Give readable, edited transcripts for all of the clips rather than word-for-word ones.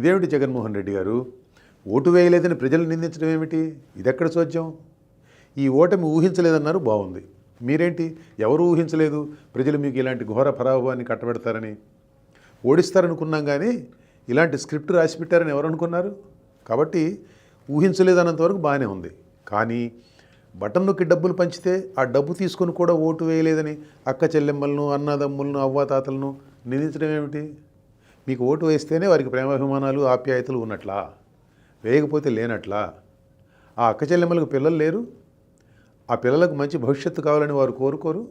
ఇదేమిటి జగన్మోహన్ రెడ్డి గారు, ఓటు వేయలేదని ప్రజలు నిందించడం ఏమిటి? ఇదెక్కడ చోద్యం? ఈ ఓటమి ఊహించలేదన్నారు, బాగుంది. మీరేంటి ఎవరు ఊహించలేదు ప్రజలు మీకు ఇలాంటి ఘోర పరాభవాన్ని కట్టబెడతారని? ఓడిస్తారనుకున్నాం కానీ ఇలాంటి స్క్రిప్ట్ రాసి పెట్టారని ఎవరు అనుకున్నారు? కాబట్టి ఊహించలేదన్నంతవరకు బాగానే ఉంది. కానీ బటన్ నొక్కి డబ్బులు పంచితే ఆ డబ్బు తీసుకొని కూడా ఓటు వేయలేదని అక్క చెల్లెమ్మలను, అన్నదమ్ములను, అవ్వాతాతలను నిందించడం ఏమిటి? మీకు ఓటు వేస్తేనే వారికి ప్రేమాభిమానాలు, ఆప్యాయతలు ఉన్నట్లా? వేయకపోతే లేనట్లా? ఆ అక్క చెల్లెమ్మలకు పిల్లలు లేరు? ఆ పిల్లలకు మంచి భవిష్యత్తు కావాలని వారు కోరుకోరు?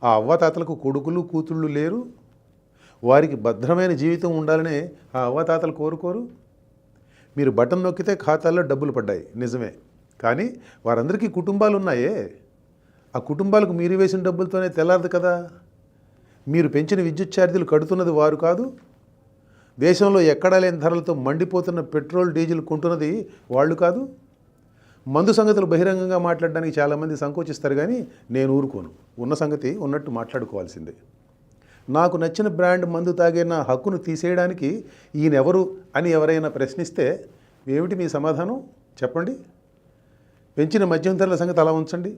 ఆ అవ్వాతాతలకు కొడుకులు, కూతుళ్ళు లేరు? వారికి భద్రమైన జీవితం ఉండాలని ఆ అవ్వాతాతలు కోరుకోరు? మీరు బటన్ నొక్కితే ఖాతాల్లో డబ్బులు పడ్డాయి, నిజమే. కానీ వారందరికీ కుటుంబాలు ఉన్నాయే. ఆ కుటుంబాలకు మీరు వేసిన డబ్బులతోనే తెల్లారదు కదా. మీరు పెంచిన విద్యుత్ ఛార్జీలు కడుతున్నది వారు కాదు. దేశంలో ఎక్కడా లేని ధరలతో మండిపోతున్న పెట్రోల్, డీజిల్ కొంటున్నది వాళ్ళు కాదు. మందు సంగతులు బహిరంగంగా మాట్లాడడానికి చాలామంది సంకోచిస్తారు, కానీ నేను ఊరుకోను. ఉన్న సంగతి ఉన్నట్టు మాట్లాడుకోవాల్సిందే. నాకు నచ్చిన బ్రాండ్ మందు తాగే నా హక్కును తీసేయడానికి ఈయనెవరు అని ఎవరైనా ప్రశ్నిస్తే ఏమిటి మీ సమాధానం? చెప్పండి. పెంచిన మద్యం ధరల సంగతి అలా ఉంచండి.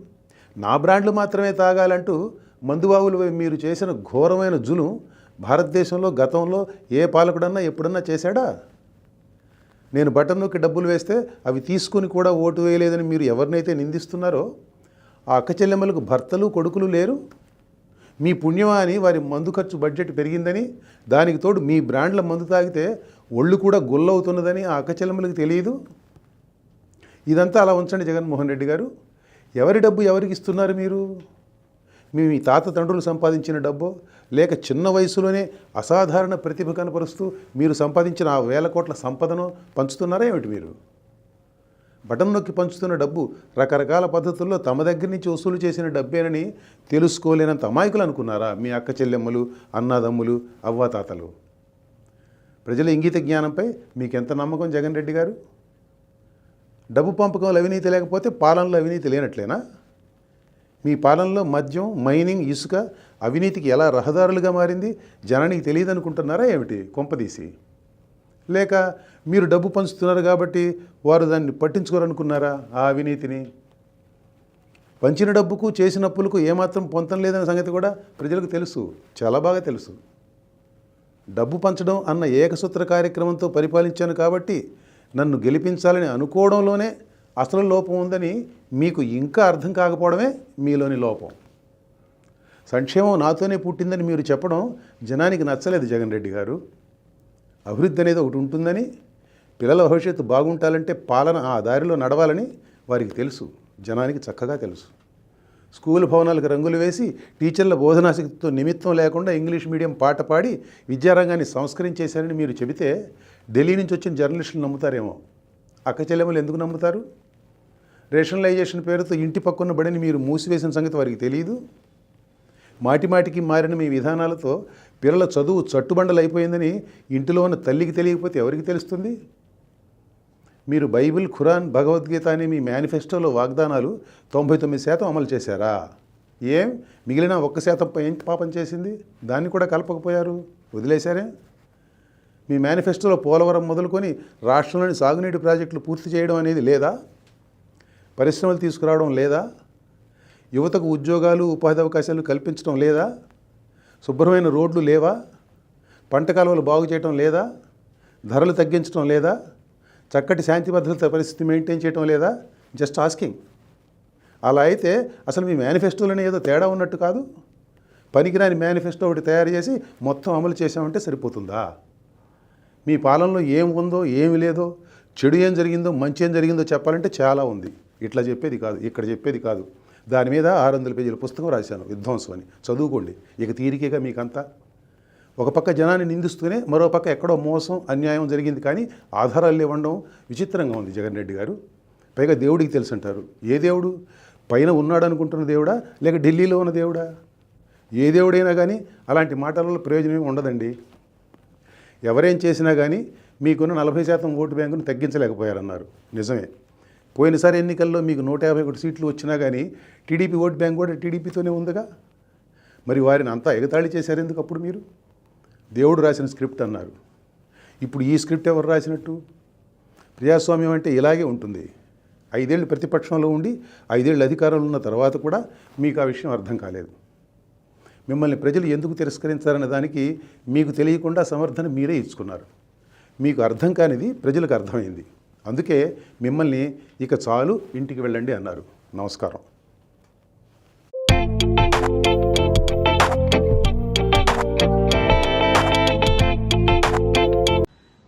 నా బ్రాండ్లు మాత్రమే తాగాలంటూ మందుబాబులు మీరు చేసిన ఘోరమైన జులుం భారతదేశంలో గతంలో ఏ పాలకుడన్నా ఎప్పుడన్నా చేశాడా? నేను బటన్ నొక్కి డబ్బులు వేస్తే అవి తీసుకుని కూడా ఓటు వేయలేదని మీరు ఎవరినైతే నిందిస్తున్నారో ఆ అక్క చెల్లెమ్మలకు భర్తలు, కొడుకులు లేరు? మీ పుణ్యమా అని వారి మందు ఖర్చు బడ్జెట్ పెరిగిందని, దానికి తోడు మీ బ్రాండ్ల మందు తాగితే ఒళ్ళు కూడా గుల్లవుతున్నదని ఆ అక్క చెల్లెమ్మలకు తెలియదు? ఇదంతా అలా ఉంచండి జగన్మోహన్ రెడ్డి గారు. ఎవరి డబ్బు ఎవరికి ఇస్తున్నారు మీరు? మీ తాత తండ్రులు సంపాదించిన డబ్బో, లేక చిన్న వయసులోనే అసాధారణ ప్రతిభ కనపరుస్తూ మీరు సంపాదించిన ఆ వేల కోట్ల సంపదను పంచుతున్నారా ఏమిటి మీరు? బటన్ నొక్కి పంచుతున్న డబ్బు రకరకాల పద్ధతుల్లో తమ దగ్గర నుంచి వసూలు చేసిన డబ్బేనని తెలుసుకోలేనంత అమాయకులు అనుకున్నారా మీ అక్క చెల్లెమ్మలు, అన్నాదమ్ములు, అవ్వాతాతలు? ప్రజల ఇంగిత జ్ఞానంపై మీకెంత నమ్మకం జగన్ రెడ్డి గారు? డబ్బు పంపకంలో అవినీతి లేకపోతే పాలనలో అవినీతి లేనట్లేనా? మీ పాలనలో మద్యం, మైనింగ్, ఇసుక అవినీతికి ఎలా రహదారులుగా మారింది జనానికి తెలియదు అనుకుంటున్నారా ఏమిటి కొంపదీసి? లేక మీరు డబ్బు పంచుతున్నారు కాబట్టి వారు దాన్ని పట్టించుకోరనుకున్నారా ఆ అవినీతిని? పంచిన డబ్బుకు చేసిన అప్పులకు ఏమాత్రం పొంతం లేదనే సంగతి కూడా ప్రజలకు తెలుసు, చాలా బాగా తెలుసు. డబ్బు పంచడం అన్న ఏకసూత్ర కార్యక్రమంతో పరిపాలించాను కాబట్టి నన్ను గెలిపించాలని అనుకోవడంలోనే అసలు లోపం ఉందని మీకు ఇంకా అర్థం కాకపోవడమే మీలోని లోపం. సంక్షేమం నాతోనే పుట్టిందని మీరు చెప్పడం జనానికి నచ్చలేదు జగన్ రెడ్డి గారు. అభివృద్ధి అనేది ఒకటి ఉంటుందని, పిల్లల భవిష్యత్తు బాగుంటాలంటే పాలన ఆ దారిలో నడవాలని వారికి తెలుసు, జనానికి చక్కగా తెలుసు. స్కూల్ భవనాలకు రంగులు వేసి టీచర్ల బోధనాశక్తితో నిమిత్తం లేకుండా ఇంగ్లీష్ మీడియం పాట పాడి విద్యారంగాన్ని సంస్కరించేశారని మీరు చెబితే ఢిల్లీ నుంచి వచ్చిన జర్నలిస్టులు నమ్ముతారేమో. అక్క చెల్లెమ్మలు ఎందుకు నమ్ముతారు? రేషనలైజేషన్ పేరుతో ఇంటి పక్కన్న బడిని మీరు మూసివేసిన సంగతి వారికి తెలియదు. మాటిమాటికి మారిన మీ విధానాలతో పిల్లల చదువు చట్టుబండలు అయిపోయిందని ఇంటిలో ఉన్న తల్లికి తెలియకపోతే ఎవరికి తెలుస్తుంది? మీరు బైబిల్, ఖురాన్, భగవద్గీత అనే మీ మేనిఫెస్టోలో వాగ్దానాలు 99% అమలు చేశారా? ఏం మిగిలిన 1% ఏం పాపం చేసింది? దాన్ని కూడా కలపకపోయారు, వదిలేశారే? మీ మేనిఫెస్టోలో పోలవరం మొదలుకొని రాష్ట్రంలోని సాగునీటి ప్రాజెక్టులు పూర్తి చేయడం అనేది లేదా? పరిశ్రమలు తీసుకురావడం లేదా? యువతకు ఉద్యోగాలు, ఉపాధి అవకాశాలు కల్పించడం లేదా? శుభ్రమైన రోడ్లు లేవా? పంట కాలువలు బాగు చేయడం లేదా? ధరలు తగ్గించడం లేదా? చక్కటి శాంతి భద్రత పరిస్థితి మెయింటైన్ చేయడం లేదా? Just asking. అలా అయితే అసలు మీ మేనిఫెస్టోలోనే ఏదో తేడా ఉన్నట్టు కాదు. పనికిరాని మేనిఫెస్టో ఒకటి తయారు చేసి మొత్తం అమలు చేసామంటే సరిపోతుందా? మీ పాలనలో ఏం ఉందో, ఏమి లేదో, చెడు ఏం జరిగిందో, మంచి ఏం జరిగిందో చెప్పాలంటే చాలా ఉంది. ఇట్లా చెప్పేది కాదు, ఇక్కడ చెప్పేది కాదు. దాని మీద 600 పేజీల పుస్తకం రాశాను, విధ్వంసం అని. చదువుకోండి. ఇక తీరికేగా మీకంతా. ఒక పక్క జనాన్ని నిందిస్తూనే మరో పక్క ఎక్కడో మోసం, అన్యాయం జరిగింది కానీ ఆధారాలు ఇవ్వడం విచిత్రంగా ఉంది జగన్ రెడ్డి గారు. పైగా దేవుడికి తెలుసు అంటారు. ఏ దేవుడు? పైన ఉన్నాడు అనుకుంటున్న దేవుడా, లేక ఢిల్లీలో ఉన్న దేవుడా? ఏ దేవుడైనా కానీ అలాంటి మాటలలో ప్రయోజనం ఉండదండి. ఎవరేం చేసినా కానీ మీకున్న 40% ఓటు బ్యాంకును తగ్గించలేకపోయారన్నారు, నిజమే. పోయినసారి ఎన్నికల్లో మీకు 151 సీట్లు వచ్చినా కానీ టీడీపీ ఓటు బ్యాంక్ కూడా టీడీపీతోనే ఉందిగా. మరి వారిని అంతా ఎగతాళి చేశారు ఎందుకు అప్పుడు మీరు? దేవుడు రాసిన స్క్రిప్ట్ అన్నారు. ఇప్పుడు ఈ స్క్రిప్ట్ ఎవరు రాసినట్టు? ప్రజాస్వామ్యం అంటే ఇలాగే ఉంటుంది. 5 ఏళ్ళు ప్రతిపక్షంలో ఉండి 5 ఏళ్ళు అధికారంలో ఉన్న తర్వాత కూడా మీకు ఆ విషయం అర్థం కాలేదు. మిమ్మల్ని ప్రజలు ఎందుకు తిరస్కరించారనే దానికి మీకు తెలియకుండా సమర్థన మీరే ఇచ్చుకున్నారు. మీకు అర్థం కానిది ప్రజలకు అర్థమైంది. అందుకే మిమ్మల్ని ఇక చాలు, ఇంటికి వెళ్ళండి అన్నారు. నమస్కారం.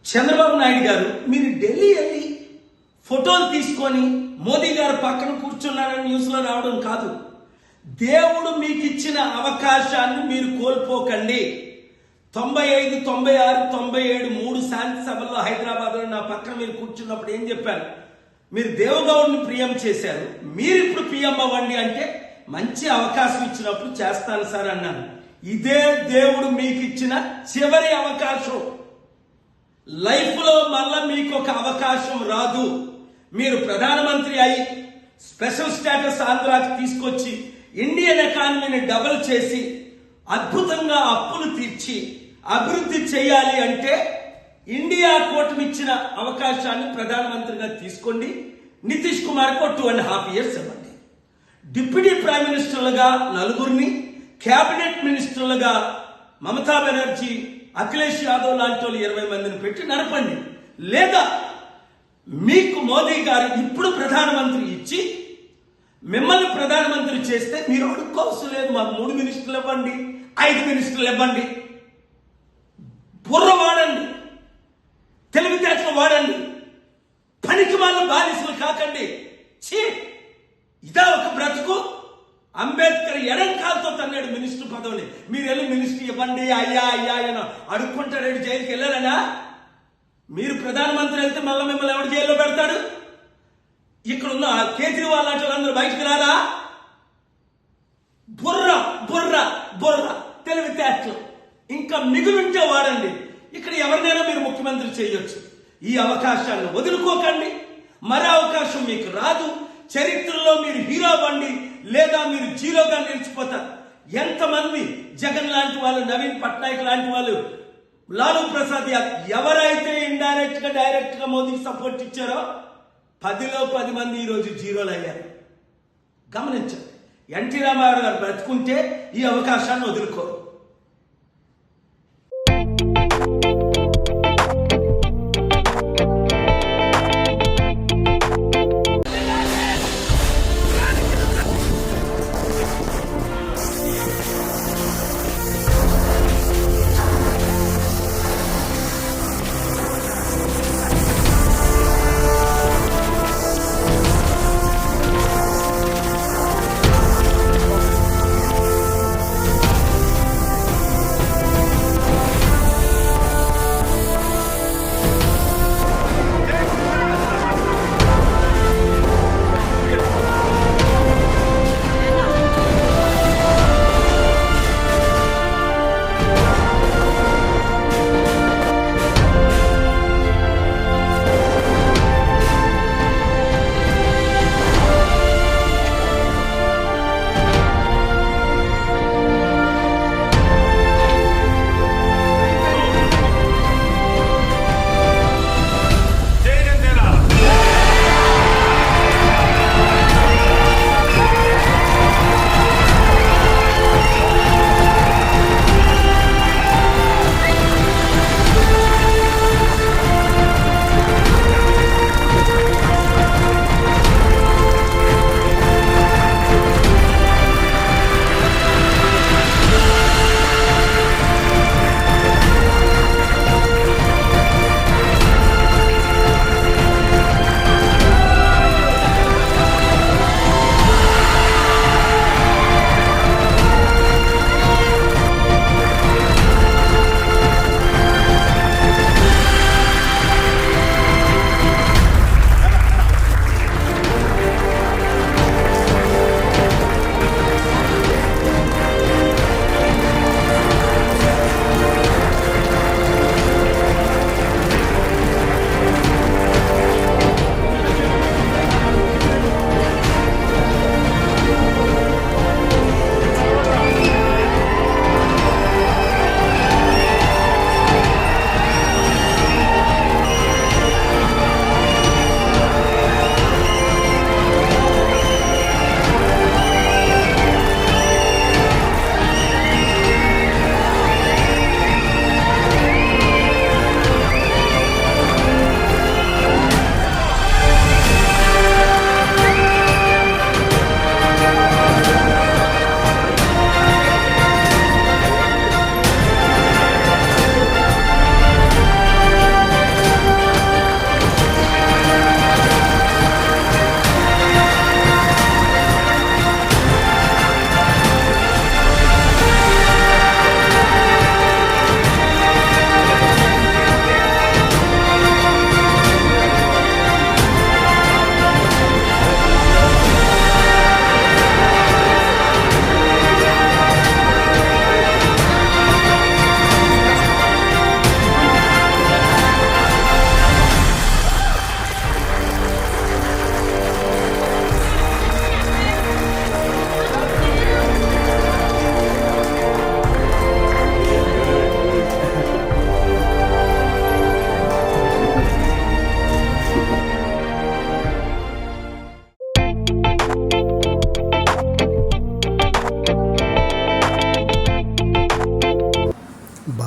చంద్రబాబు నాయుడు గారు, మీరు ఢిల్లీ వెళ్ళి ఫోటోలు తీసుకొని మోదీ గారు పక్కన కూర్చున్నారని న్యూస్లో రావడం కాదు. దేవుడు మీకు ఇచ్చిన అవకాశాన్ని మీరు కోల్పోకండి. 95, 96, 97 3 శాంతి సభల్లో హైదరాబాద్లో నా పక్కన మీరు కూర్చున్నప్పుడు ఏం చెప్పారు? మీరు దేవగౌడ్ని పిఎం చేశారు, మీరు ఇప్పుడు పిఎం అవ్వండి అంటే మంచి అవకాశం ఇచ్చినప్పుడు చేస్తాను సార్ అన్నాను. ఇదే దేవుడు మీకు ఇచ్చిన చివరి అవకాశం. లైఫ్లో మళ్ళా మీకు ఒక అవకాశం రాదు. మీరు ప్రధానమంత్రి అయి స్పెషల్ స్టేటస్ ఆంధ్రాకి తీసుకొచ్చి ఇండియన్ ఎకానమీని డబుల్ చేసి అద్భుతంగా అప్పులు తీర్చి అభివృద్ధి చేయాలి అంటే ఇండియా కూటమి ఇచ్చిన అవకాశాన్ని ప్రధానమంత్రిగా తీసుకోండి. నితీష్ కుమార్కు 2.5 years ఇవ్వండి. డిప్యూటీ ప్రైమ్ మినిస్టర్లుగా 4 క్యాబినెట్ మినిస్టర్లుగా మమతా బెనర్జీ, అఖిలేష్ యాదవ్ లాంటి వాళ్ళు 20 మందిని పెట్టి నడపండి. లేదా మీకు మోదీ గారు ఇప్పుడు ప్రధానమంత్రి ఇచ్చి మిమ్మల్ని ప్రధానమంత్రి చేస్తే మీరు అడుక్కోవసం లేదు. మాకు 3 మినిస్టర్లు ఇవ్వండి, 5 మినిస్టర్లు ఇవ్వండి. బుర్ర వాడండి, తెలివితేటలు వాడండి, పనికి వాళ్ళ బానిసలు కాకండి. ఛీ, ఇదా ఒక బ్రతుకు? అంబేద్కర్ ఎడంకాలతో తన్నాడు మినిస్టర్ పదవిని. మీరు వెళ్ళి మినిస్టర్ ఇవ్వండి అయ్యా అయ్యా అని అడుక్కుంటాడు. జైలుకి వెళ్ళారనా? మీరు ప్రధానమంత్రి వెళ్తే మళ్ళీ మిమ్మల్ని ఎవడు జైల్లో పెడతాడు? ఇక్కడున్న కేజ్రీవాల్ లాంటి వాళ్ళందరూ బయటకు రారా? బుర్ర బుర్ర బుర్ర తెలివితేటలు ఇంకా మిగులుంటే వాడండి. ఇక్కడ ఎవరినైనా మీరు ముఖ్యమంత్రి చేయొచ్చు. ఈ అవకాశాలను వదులుకోకండి. మరో అవకాశం మీకు రాదు. చరిత్రలో మీరు హీరో అవ్వండి, లేదా మీరు జీరోగా నిలిచిపోతారు. ఎంతమంది జగన్ లాంటి వాళ్ళు, నవీన్ పట్నాయక్ లాంటి వాళ్ళు, లాలూ ప్రసాద్ ఎవరైతే ఇండైరెక్ట్ గా డైరెక్ట్ గా మోదీకి సపోర్ట్ ఇచ్చారో 10లో 10 మంది ఈరోజు జీరోలు అయ్యారు. గమనించండి. ఎన్టీ రామారావు గారు బ్రతుకుంటే ఈ అవకాశాన్ని వదులుకోరు.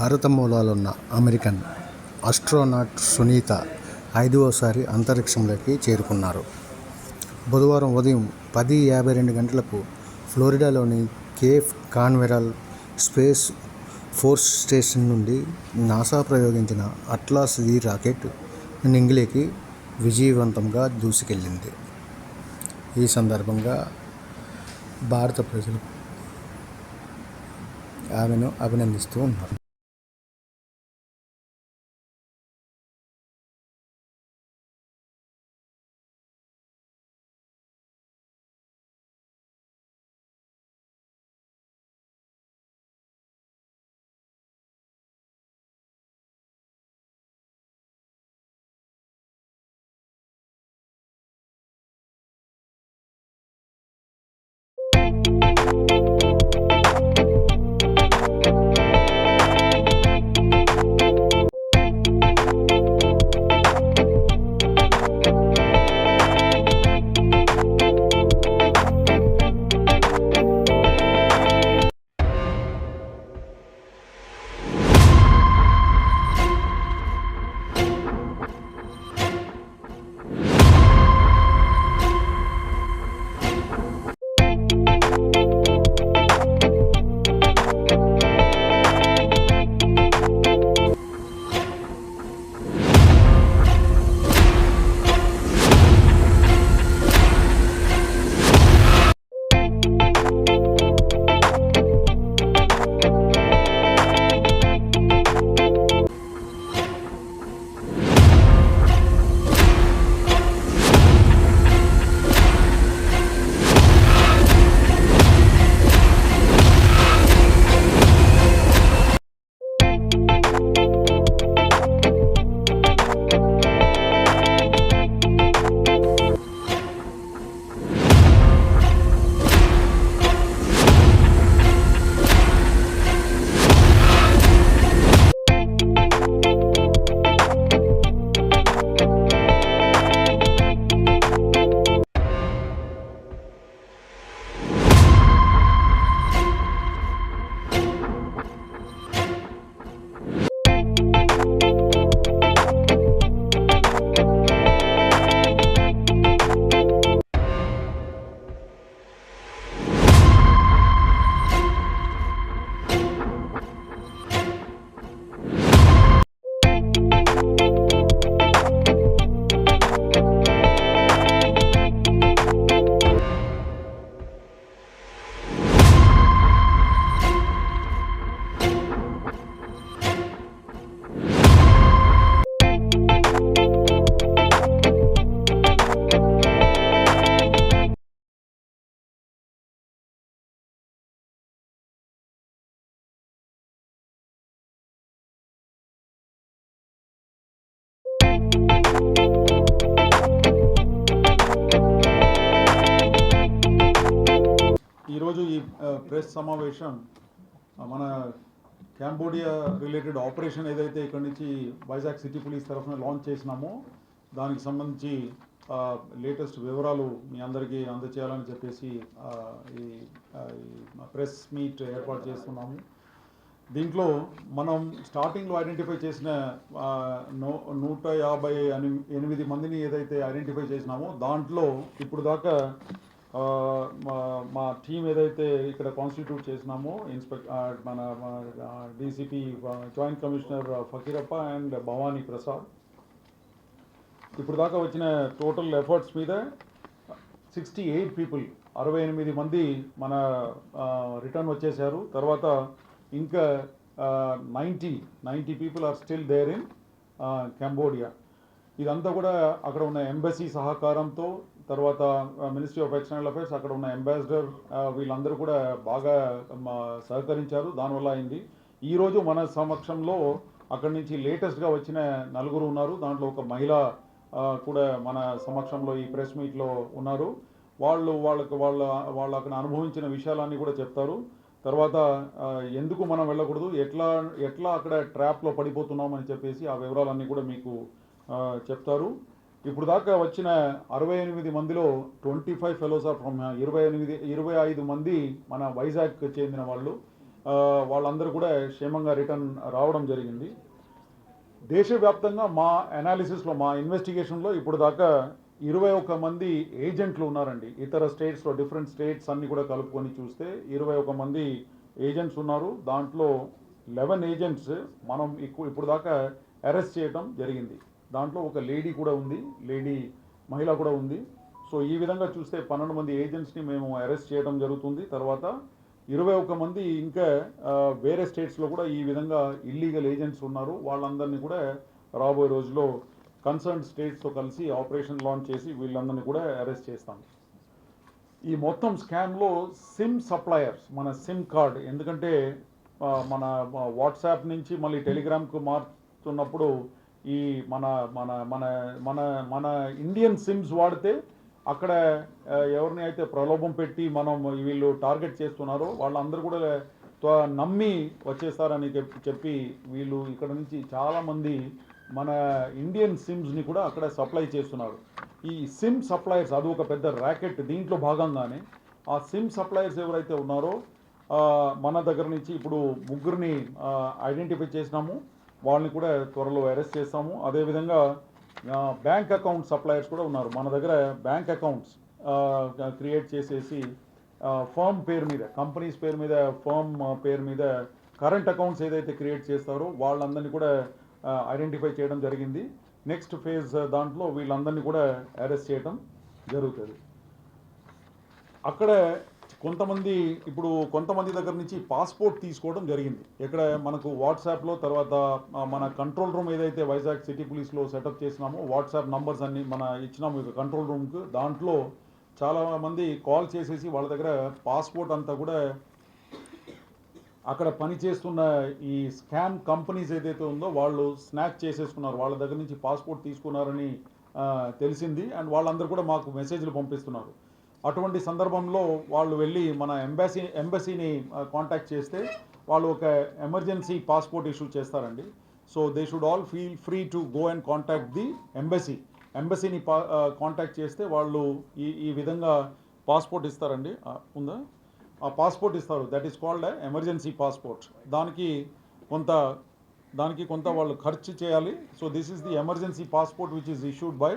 భారత మూలాలున్న అమెరికన్ ఆస్ట్రోనాట్ సునీత 5వసారి అంతరిక్షంలోకి చేరుకున్నారు. బుధవారం ఉదయం 10:52 గంటలకు ఫ్లోరిడాలోని కేప్ కాన్వెరల్ స్పేస్ ఫోర్స్ స్టేషన్ నుండి నాసా ప్రయోగించిన అట్లాస్ వి రాకెట్ నింగిలోకి విజయవంతంగా దూసుకెళ్లింది. ఈ సందర్భంగా భారత ప్రజలు ఆమెను అభినందిస్తూ ఉన్నారు. ఈరోజు ఈ ప్రెస్ సమావేశం మన క్యాంబోడియా రిలేటెడ్ ఆపరేషన్ ఏదైతే ఇక్కడ నుంచి వైజాగ్ సిటీ పోలీస్ తరఫున లాంచ్ చేసినామో దానికి సంబంధించి లేటెస్ట్ వివరాలు మీ అందరికీ అందచేయాలని చెప్పేసి ఈ ప్రెస్ మీట్ ఏర్పాటు చేస్తున్నాము. దీంట్లో మనం స్టార్టింగ్లో ఐడెంటిఫై చేసిన 158 మందిని ఏదైతే ఐడెంటిఫై చేసినామో దాంట్లో ఇప్పుడు దాకా మా టీం ఏదైతే ఇక్కడ కాన్స్టిట్యూట్ చేసినామో మన DCP joint commissioner Fakirappa and Bhavani Prasad ఇప్పుడు దాకా వచ్చిన టోటల్ ఎఫర్ట్స్ మీద 68 పీపుల్ 68 మంది మన రిటర్న్ వచ్చేసారు. తర్వాత ఇంకా 90 people are still there in Cambodia. ఇదంతా కూడా అక్కడ ఉన్న ఎంబసీ సహకారంతో, తర్వాత మినిస్ట్రీ ఆఫ్ ఎక్స్టర్నల్ అఫైర్స్, అక్కడ ఉన్న అంబాసిడర్ వీళ్ళందరూ కూడా బాగా సహకరించారు. దానివల్ల అయింది. ఈరోజు మన సమక్షంలో అక్కడి నుంచి లేటెస్ట్గా వచ్చిన 4 ఉన్నారు. దాంట్లో ఒక మహిళ కూడా మన సమక్షంలో ఈ ప్రెస్ మీట్లో ఉన్నారు. వాళ్ళు అక్కడ అనుభవించిన విషయాలన్నీ కూడా చెప్తారు. తర్వాత ఎందుకు మనం వెళ్ళకూడదు, ఎట్లా అక్కడ ట్రాప్లో పడిపోతున్నామని చెప్పేసి ఆ వివరాలన్నీ కూడా మీకు చెప్తారు. ఇప్పుడు దాకా వచ్చిన 68 మందిలో 25 ఫెలోస్ ఆర్ ఫ్రమ్ 25 మంది మన వైజాగ్కి చెందిన వాళ్ళు వాళ్ళందరూ కూడా క్షేమంగా రిటర్న్ రావడం జరిగింది. దేశవ్యాప్తంగా మా అనాలిసిస్లో, మా ఇన్వెస్టిగేషన్లో ఇప్పుడు దాకా 21 మంది ఏజెంట్లు ఉన్నారండి. ఇతర స్టేట్స్లో, డిఫరెంట్ స్టేట్స్ అన్ని కూడా కలుపుకొని చూస్తే 21 మంది ఏజెంట్స్ ఉన్నారు. దాంట్లో 11 ఏజెంట్స్ మనం ఇప్పుడు దాకా అరెస్ట్ చేయడం జరిగింది. దాంట్లో ఒక లేడీ కూడా ఉంది, మహిళ కూడా ఉంది. సో ఈ విధంగా చూస్తే 12 మంది ఏజెంట్స్ని మేము అరెస్ట్ చేయడం జరుగుతుంది. తర్వాత 21 మంది ఇంకా వేరే స్టేట్స్లో కూడా ఈ విధంగా ఇల్లీగల్ ఏజెంట్స్ ఉన్నారు. వాళ్ళందరినీ కూడా రాబోయే రోజుల్లో కన్సర్న్ స్టేట్స్తో కలిసి ఆపరేషన్ లాంచ్ చేసి వీళ్ళందరినీ కూడా అరెస్ట్ చేస్తాం. ఈ మొత్తం స్కామ్లో సిమ్ సప్లయర్స్, మన సిమ్ కార్డ్, ఎందుకంటే మన వాట్సాప్ నుంచి మళ్ళీ టెలిగ్రామ్కు మారుతున్నప్పుడు ఈ మన మన మన మన మన ఇండియన్ సిమ్స్ వాడితే అక్కడ ఎవరిని అయితే ప్రలోభం పెట్టి మనం వీళ్ళు టార్గెట్ చేస్తున్నారో వాళ్ళందరూ కూడా నమ్మి వచ్చేస్తారని చెప్పి వీళ్ళు ఇక్కడ నుంచి చాలామంది మన ఇండియన్ సిమ్స్ని కూడా అక్కడ సప్లై చేస్తున్నారు. ఈ సిమ్ సప్లయర్స్ అది ఒక పెద్ద ర్యాకెట్. దీంట్లో భాగంగానే ఆ సిమ్ సప్లయర్స్ ఎవరైతే ఉన్నారో మన దగ్గర నుంచి ఇప్పుడు 3 ఐడెంటిఫై చేసినాము. వాళ్ళని కూడా త్వరలో అరెస్ట్ చేస్తాము. అదేవిధంగా బ్యాంక్ అకౌంట్ సప్లయర్స్ కూడా ఉన్నారు. మన దగ్గర బ్యాంక్ అకౌంట్స్ క్రియేట్ చేసేసి ఫర్మ్ పేరు మీద, కంపెనీస్ పేరు మీద, ఫర్మ్ పేరు మీద కరెంట్ అకౌంట్స్ ఏదైతే క్రియేట్ చేస్తారో వాళ్ళందరినీ కూడా ఐడెంటిఫై చేయడం జరిగింది. నెక్స్ట్ ఫేజ్ దాంట్లో వీళ్ళందరినీ కూడా అరెస్ట్ చేయడం జరుగుతుంది. అక్కడ కొంతమంది దగ్గర నుంచి పాస్పోర్ట్ తీసుకోవడం జరిగింది. ఇక్కడ మనకు వాట్సాప్లో, తర్వాత మన కంట్రోల్ రూమ్ ఏదైతే వైజాగ్ సిటీ పోలీస్లో సెటప్ చేసినామో వాట్సాప్ నంబర్స్ అన్ని మన ఇచ్చినాము ఇక కంట్రోల్ రూమ్కి. దాంట్లో చాలామంది కాల్ చేసేసి వాళ్ళ దగ్గర పాస్పోర్ట్ అంతా కూడా అక్కడ పనిచేస్తున్న ఈ స్కామ్ కంపెనీస్ ఏదైతే ఉందో వాళ్ళు స్నాచ్ చేసేసుకున్నారు. వాళ్ళ దగ్గర నుంచి పాస్పోర్ట్ తీసుకున్నారని తెలిసింది. అండ్ వాళ్ళందరూ కూడా మాకు మెసేజ్లు పంపిస్తున్నారు. అటువంటి సందర్భంలో వాళ్ళు వెళ్ళి మన ఎంబసీని కాంటాక్ట్ చేస్తే వాళ్ళు ఒక ఎమర్జెన్సీ పాస్పోర్ట్ ఇష్యూ చేస్తారండి. So they should all feel free to go and contact the ఎంబసీని కాంటాక్ట్ చేస్తే వాళ్ళు ఈ విధంగా పాస్పోర్ట్ ఇస్తారండి. ఉందా? ఆ పాస్పోర్ట్ ఇస్తారు. That is called emergency passport. దానికి కొంత వాళ్ళు ఖర్చు చేయాలి. So this is the emergency passport which is issued by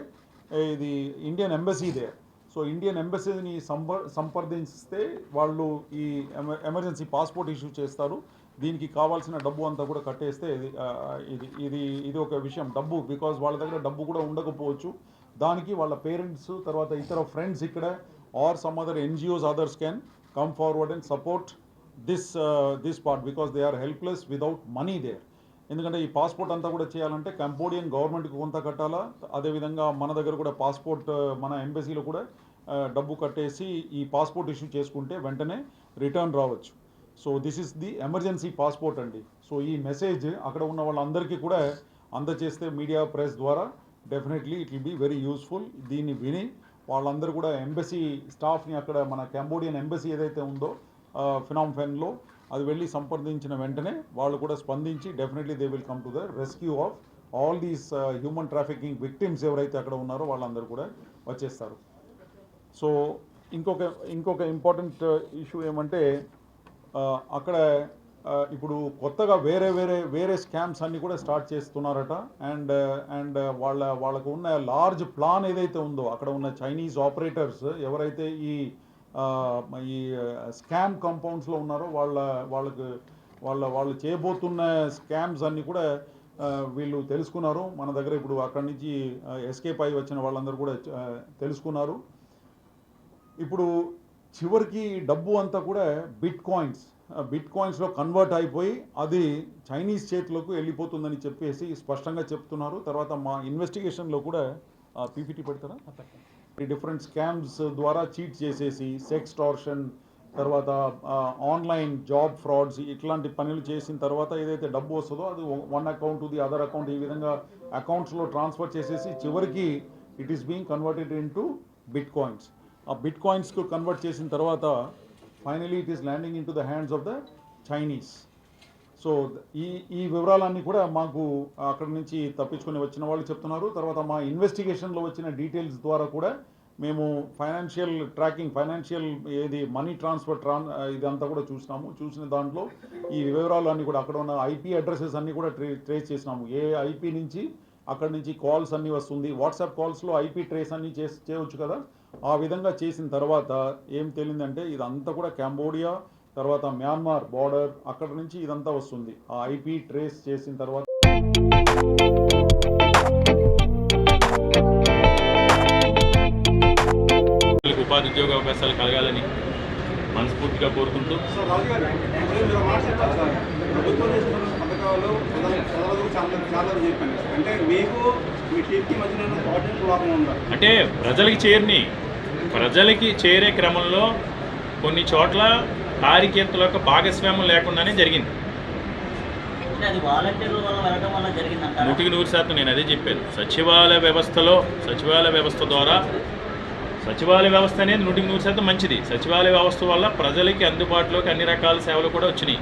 the Indian embassy there. So Indian ఎంబసీని సంప్రదిస్తే వాళ్ళు ఈ ఎమర్జెన్సీ పాస్పోర్ట్ ఇష్యూ చేస్తారు. దీనికి కావాల్సిన డబ్బు అంతా కూడా కట్టేస్తే ఇది ఒక విషయం. డబ్బు, బికాజ్ వాళ్ళ దగ్గర డబ్బు కూడా ఉండకపోవచ్చు. దానికి వాళ్ళ పేరెంట్స్, తర్వాత ఇతర ఫ్రెండ్స్ ఇక్కడ are some other NGOs others can come forward and support this part because they are helpless without money there. ఎందుకంటే ఈ పాస్పోర్ట్ అంతా కూడా చేయాలంటే కంబోడియన్ గవర్నమెంట్కి కొంత కట్టాలా. అదేవిధంగా మన దగ్గర కూడా పాస్పోర్ట్, మన ఎంబసీలో కూడా డబ్బు కట్టేసి ఈ పాస్పోర్ట్ ఇష్యూ చేసుకుంటే వెంటనే రిటర్న్ రావచ్చు. So this is the emergency passport అండి. సో ఈ మెసేజ్ అక్కడ ఉన్న వాళ్ళందరికీ కూడా అందజేస్తే మీడియా ప్రెస్ ద్వారా definitely it will be very useful. దీన్ని విని వాళ్ళందరూ కూడా ఎంబసీ స్టాఫ్ని, అక్కడ మన కంబోడియన్ ఎంబసీ ఏదైతే ఉందో ఫినామ్ ఫెన్లో, అది వెళ్ళి సంప్రదించిన వెంటనే వాళ్ళు కూడా స్పందించి definitely they will come to the rescue of all these human trafficking victims ఎవరైతే అక్కడ ఉన్నారో వాళ్ళందరూ కూడా వచ్చేస్తారు. సో ఇంకొక ఇంపార్టెంట్ ఇష్యూ ఏమంటే అక్కడ ఇప్పుడు కొత్తగా వేరే స్కామ్స్ అన్నీ కూడా స్టార్ట్ చేస్తున్నారట. అండ్ వాళ్ళకు ఉన్న లార్జ్ ప్లాన్ ఏదైతే ఉందో, అక్కడ ఉన్న చైనీస్ ఆపరేటర్స్ ఎవరైతే ఈ స్కామ్ కాంపౌండ్స్లో ఉన్నారో వాళ్ళు చేయబోతున్న స్కామ్స్ అన్నీ కూడా వీళ్ళు తెలుసుకున్నారు. మన దగ్గర ఇప్పుడు అక్కడి నుంచి ఎస్కేప్ అయి వచ్చిన వాళ్ళందరూ కూడా తెలుసుకున్నారు. ఇప్పుడు చివరికి డబ్బు అంతా కూడా బిట్ కాయిన్స్లో కన్వర్ట్ అయిపోయి అది చైనీస్ చేతులకు వెళ్ళిపోతుందని చెప్పేసి స్పష్టంగా చెప్తున్నారు. తర్వాత మా ఇన్వెస్టిగేషన్లో కూడా పీపీటీ పెడతారా, డిఫరెంట్ స్కామ్స్ ద్వారా చీట్ చేసేసి సెక్స్టార్షన్, తర్వాత ఆన్లైన్ జాబ్ ఫ్రాడ్స్, ఇట్లాంటి పనులు చేసిన తర్వాత ఏదైతే డబ్బు వస్తుందో అది one account the other account, ఈ విధంగా అకౌంట్స్లో ట్రాన్స్ఫర్ చేసేసి చివరికి it is being converted into bit coins. ఆ బిట్ కాయిన్స్కు కన్వర్ట్ చేసిన తర్వాత finally it is landing in to the hands of the Chinese. So ఈ వివరాలన్నీ కూడా మాకు అక్కడి నుంచి తప్పించుకొని వచ్చిన వాళ్ళు చెప్తున్నారు. తర్వాత మా ఇన్వెస్టిగేషన్లో వచ్చిన డీటెయిల్స్ ద్వారా కూడా మేము ఫైనాన్షియల్ ట్రాకింగ్, ఫైనాన్షియల్ ఏది మనీ ట్రాన్స్ఫర్ ఇదంతా కూడా చూసిన దాంట్లో ఈ వివరాలు అన్నీ కూడా అక్కడ ఉన్న ఐపీ అడ్రసెస్ అన్నీ కూడా ట్రేస్ చేసినాము. ఏ ఐపీ నుంచి అక్కడ నుంచి కాల్స్ అన్నీ వస్తుంది, వాట్సాప్ కాల్స్లో ఐపీ ట్రేస్ అన్నీ చేయవచ్చు కదా. ఆ విధంగా చేసిన తర్వాత ఏం తేలిందంటే ఇదంతా కూడా కంబోడియా తర్వాత మ్యాన్మార్ బార్డర్ అక్కడ నుంచి ఇదంతా వస్తుంది. ఆ ఐపీ ట్రేస్ చేసిన తర్వాత ఉపాధి ఉద్యోగ అవకాశాలు కలగాలని మనస్ఫూర్తిగా కోరుకుంటూ ప్రభుత్వం చేస్తున్న పథకాలు చాలా చెప్పాను. అంటే మీకు మీ టీంకి మధ్యన ఇంపార్టెంట్ లోపం ఉందా? అంటే ప్రజలకి చేరే క్రమంలో కొన్ని చోట్ల కార్యకర్తల యొక్క భాగస్వామ్యం లేకుండానే జరిగింది. 100% నేను అదే చెప్పాను. సచివాలయ వ్యవస్థ ద్వారా సచివాలయ వ్యవస్థ అనేది 100% మంచిది. సచివాలయ వ్యవస్థ వల్ల ప్రజలకి అందుబాటులోకి అన్ని రకాల సేవలు కూడా వచ్చినాయి.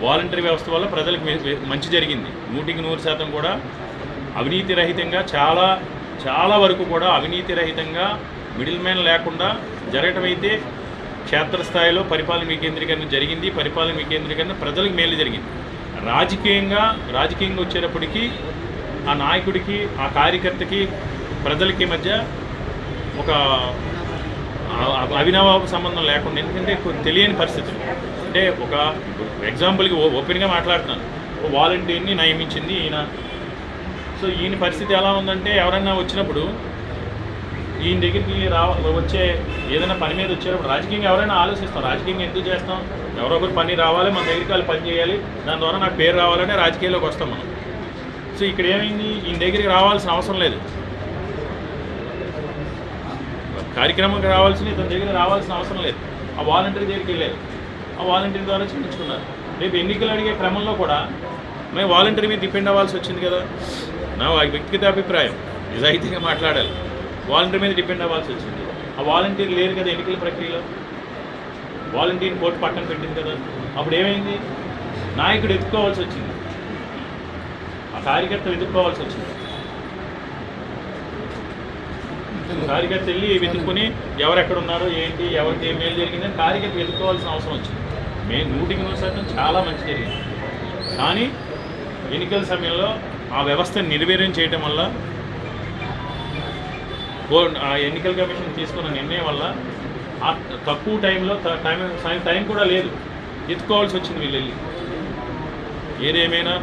వాలంటరీ వ్యవస్థ వల్ల ప్రజలకు మంచి జరిగింది. 100% కూడా అవినీతి రహితంగా చాలా వరకు కూడా అవినీతి రహితంగా మిడిల్ మ్యాన్ లేకుండా జరగటం అయితే క్షేత్రస్థాయిలో పరిపాలన వికేంద్రీకరణ జరిగింది. పరిపాలన వికేంద్రీకరణ ప్రజలకు మేలు జరిగింది. రాజకీయంగా వచ్చేటప్పటికీ ఆ నాయకుడికి ఆ కార్యకర్తకి ప్రజలకి మధ్య ఒక అవినాభావ సంబంధం లేకుండా, ఎందుకంటే తెలియని పరిస్థితులు. అంటే ఒక ఎగ్జాంపుల్కి ఓపెన్గా మాట్లాడుతున్నాను, వాలంటీర్ని నియమించింది ఈయన. సో ఈయన పరిస్థితి ఎలా ఉందంటే ఎవరైనా వచ్చినప్పుడు ఈయన దగ్గరికి వచ్చే ఏదైనా పని మీద వచ్చేటప్పుడు రాజకీయంగా ఎవరైనా ఆలోచిస్తాం, రాజకీయంగా ఎందుకు చేస్తాం, ఎవరో ఒకరు పని రావాలి, మన దగ్గరికి వాళ్ళు పని చేయాలి, దాని ద్వారా నాకు పేరు రావాలంటే రాజకీయాల్లోకి వస్తాం మనం. సో ఇక్కడ ఏమైంది, ఈయన దగ్గరికి రావాల్సిన అవసరం లేదు, కార్యక్రమంకి రావాల్సిన ఇతని దగ్గర రావాల్సిన అవసరం లేదు. ఆ వాలంటీర్ దగ్గరికి వెళ్ళారు, ఆ వాలంటీర్ ద్వారా చేయించుకున్నారు. రేపు ఎన్నికలు అడిగే క్రమంలో కూడా మేము వాలంటీర్ మీద డిపెండ్ అవ్వాల్సి వచ్చింది కదా. నా వ్యక్తిగత అభిప్రాయం, నిజాయితీగా మాట్లాడాలి, వాలంటీర్ మీద డిపెండ్ అవ్వాల్సి వచ్చింది. ఆ వాలంటీర్ లేరు కదా ఎన్నికల ప్రక్రియలో, వాలంటీర్ కోర్టు పక్కన పెట్టింది కదా. అప్పుడు ఏమైంది, నాయకుడు ఎత్తుకోవాల్సి వచ్చింది, ఆ కార్యకర్తలు ఎదుర్కోవాల్సి వచ్చింది. కార్యకర్త వెళ్ళి వెతుక్కుని ఎవరెక్కడ ఉన్నారో ఏంటి, ఎవరికి ఏ మేలు జరిగిందని కార్యకర్త వెతుక్కోవాల్సిన అవసరం వచ్చింది. 100% చాలా మంచి జరిగింది. కానీ ఎన్నికల సమయంలో ఆ వ్యవస్థను నిర్వీర్యం చేయడం వల్ల, ఆ ఎన్నికల కమిషన్ తీసుకున్న నిర్ణయం వల్ల ఆ తక్కువ టైంలో టైం కూడా లేదు, ఎత్తుకోవాల్సి వచ్చింది వీళ్ళు వెళ్ళి. ఏదేమైనా